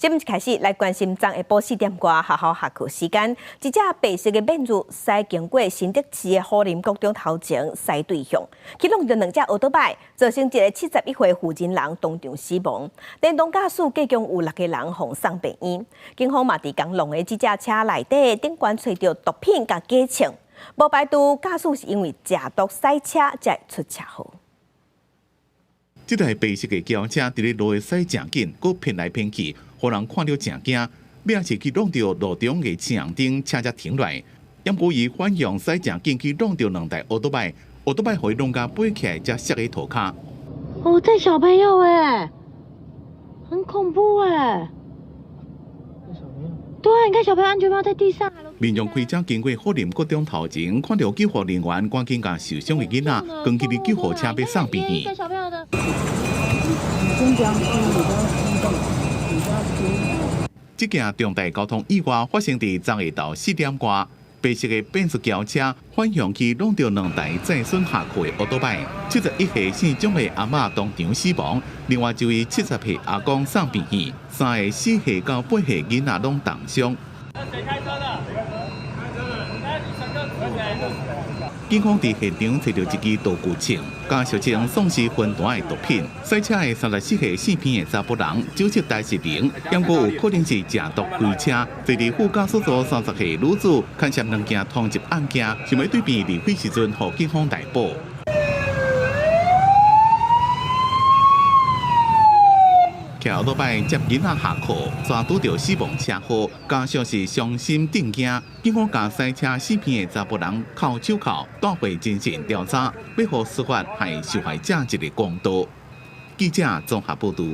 节目一开始来关心昨下晡4点外学校下课时间，一只白色的面如驶经过新德市的虎林国中头前驶对向，去弄着2只奥多拜，造成一个71岁妇人人当场死亡。电动驾驶计共有6个人送上病院。警方嘛伫讲弄的这只车内底顶悬找到毒品甲假枪，无排除驾驶是因为食毒驶车才出车祸。 这台白色的轿车伫咧路的驶正紧，佮偏来偏去，互人看到正惊。尾是去弄到路中的墙顶，车才停落来。因故伊反向驶正紧去弄到2台奥多拜，奥多拜互伊弄甲飞起来，才摔喺涂骹。哦，带小朋友哎，很恐怖哎。对啊，你看小朋友安全帽在地上。民众开车经过虎林国中头前，看到救护人员赶紧将受伤的囡仔扛去伫救护车要送病院。这件重大交通意外发生伫昨下昼4点外，白色的变速轿车反向去弄到2台载损下课的奥多拜，71岁姓钟的阿嬷当场死亡，另外一位70岁阿公送病院，3个4岁到8岁囡仔拢重伤。谁开车的？警方伫现场找到一支道具枪，加小枪送是分段的毒品。赛车的34岁姓片的查甫人，酒测代谢零，因过有可能是食毒开车。坐伫副驾驶座30岁女子，牵涉2件通缉案件，想要对面离开时阵，互警方逮捕。 骑奥多拜接囡仔下课，抓拄到死亡车祸，加上是伤心震惊。警方将赛车死片的查甫人铐手铐，带回精神调查，要予司法害受害者一个公道。记者综合报道。